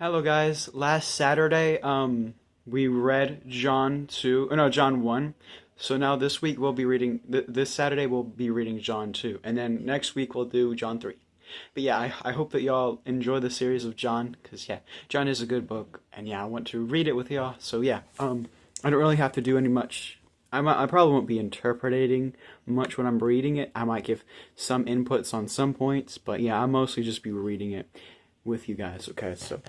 Hello guys. Last Saturday, we read John 2, no, John 1. So now this week we'll be reading this Saturday we'll be reading John 2, and then next week we'll do John 3. But yeah, I hope that y'all enjoy the series of John, cuz yeah, John is a good book, and yeah, I want to read it with y'all. So yeah, I don't really have to do any much. I probably won't be interpreting much when I'm reading it. I might give some inputs on some points, but yeah, I'll mostly just be reading it with you guys. Okay, so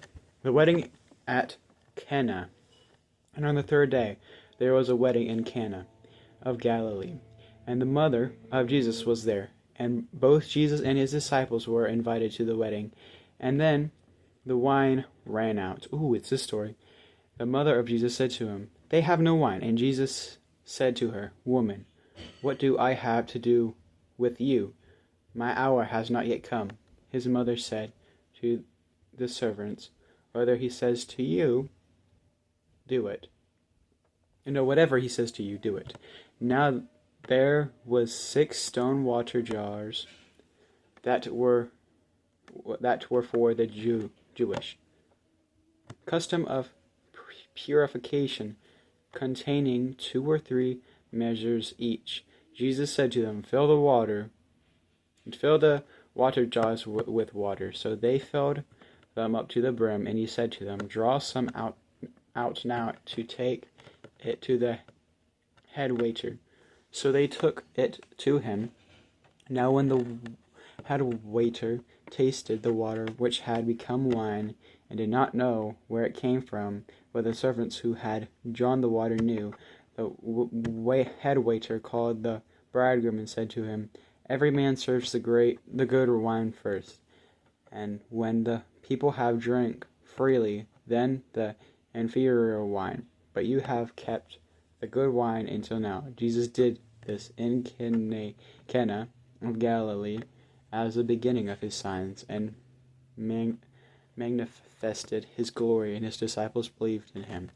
the wedding at Cana. And on the third day there was a wedding in Cana of Galilee, and the mother of Jesus was there, and both Jesus and his disciples were invited to the wedding. And then the wine ran out. Ooh, it's this story. The mother of Jesus said to him, "They have no wine." And Jesus said to her, "Woman, what do I have to do with you? My hour has not yet come." His mother said to the servants, "Whether he says to you, do it." No, whatever he says to you, do it. Now there was 6 stone water jars that were for the Jewish custom of purification, containing 2 or 3 measures each. Jesus said to them, fill the water jars with water." So they filled them up to the brim, and he said to them, "Draw some out now to take it to the head waiter." So they took it to him. Now when the head waiter tasted the water, which had become wine, and did not know where it came from, but the servants who had drawn the water knew, the head waiter called the bridegroom and said to him, "Every man serves the good wine first, and when the people have drank freely, then the inferior wine. But you have kept the good wine until now." Jesus did this in Cana of Galilee as the beginning of his signs, and manifested his glory, and his disciples believed in him.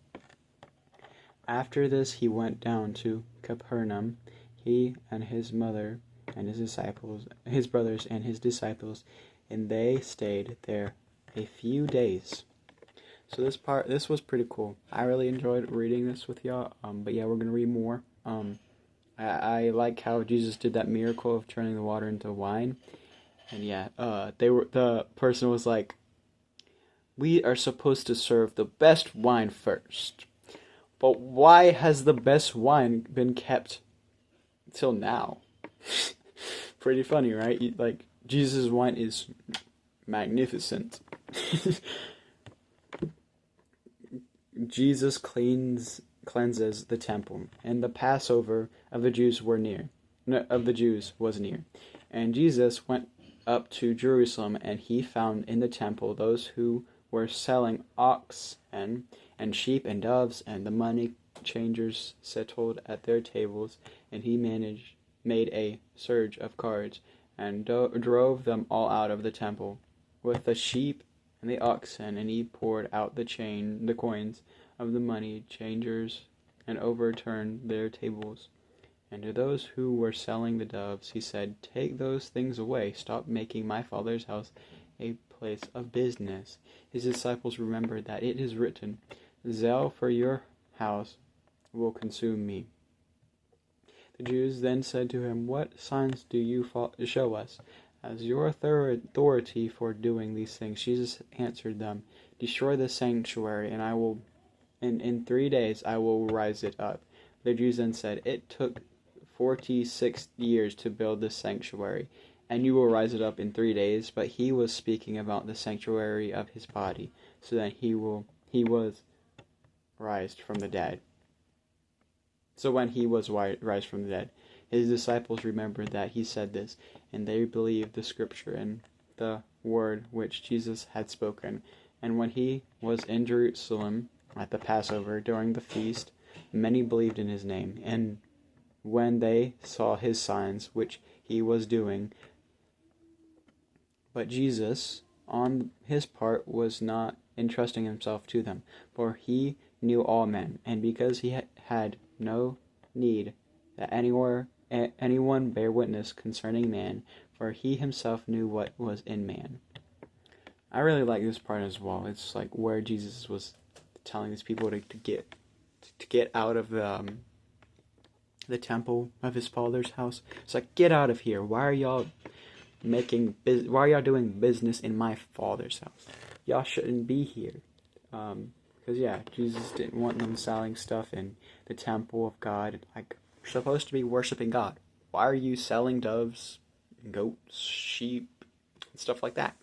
After this he went down to Capernaum, he and his mother and his disciples, his brothers and his disciples, and they stayed there a few days. So this was pretty cool. I really enjoyed reading this with y'all. But yeah, we're gonna read more. I like how Jesus did that miracle of turning the water into wine. And yeah, the person was like, "We are supposed to serve the best wine first, but why has the best wine been kept till now?" Pretty funny, right? Like, Jesus' wine is magnificent. Jesus cleanses the temple, and the Passover of the Jews was near. And Jesus went up to Jerusalem, and he found in the temple those who were selling oxen and sheep and doves, and the money changers settled at their tables. And he made a surge of carts, and drove them all out of the temple with the sheep and the oxen, and he poured out the coins of the money changers, and overturned their tables. And to those who were selling the doves he said, "Take those things away. Stop making my Father's house a place of business." His disciples remembered that it is written, "Zeal for your house will consume me." The Jews then said to him, "What signs do you show us as your authority for doing these things?" Jesus answered them, "Destroy the sanctuary, and in 3 days I will rise it up." The Jews then said, "It took 46 years to build this sanctuary, and you will rise it up in 3 days." But he was speaking about the sanctuary of his body, so that he was raised from the dead. So when he was raised from the dead, his disciples remembered that he said this, and they believed the scripture and the word which Jesus had spoken. And when he was in Jerusalem at the Passover during the feast, many believed in his name. And when they saw his signs which he was doing, but Jesus on his part was not entrusting himself to them, for he knew all men, and because he had no need that anyone bear witness concerning man, for he himself knew what was in man. I really like this part as well. It's like where Jesus was telling these people to get out of the temple of his father's house. It's like, get out of here. Why are y'all doing business in my father's house? Y'all shouldn't be here. Because yeah, Jesus didn't want them selling stuff in the temple of God. Like, we're supposed to be worshiping God. Why are you selling doves, goats, sheep, and stuff like that?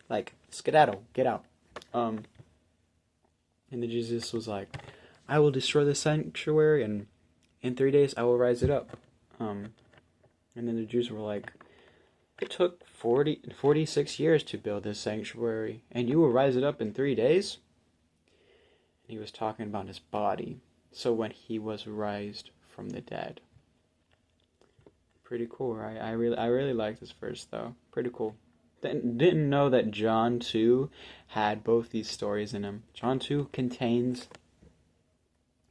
Like, skedaddle, get out. And then Jesus was like, I will destroy the sanctuary, and in 3 days I will rise it up. And then the Jews were like, it took 46 years to build this sanctuary, and you will rise it up in 3 days? And he was talking about his body. So when he was raised from the dead. Pretty cool, right? I really like this verse though. Pretty cool. Didn't know that John 2 had both these stories in him. John 2 contains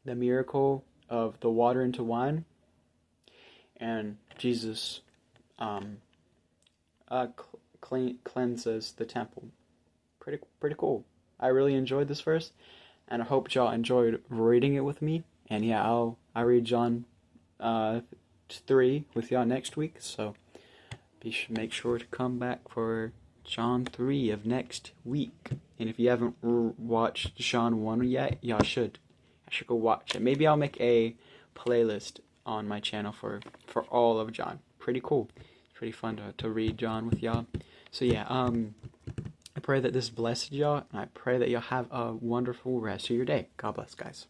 the miracle of the water into wine, and Jesus cleanses the temple. Pretty cool. I really enjoyed this verse, and I hope y'all enjoyed reading it with me. And yeah, I'll read John 3 with y'all next week. So make sure to come back for John 3 of next week. And if you haven't watched John 1 yet, y'all should. I should go watch it. Maybe I'll make a playlist on my channel for all of John. Pretty cool. Pretty fun to read John with y'all. So yeah, I pray that this blessed y'all, and I pray that y'all have a wonderful rest of your day. God bless, guys.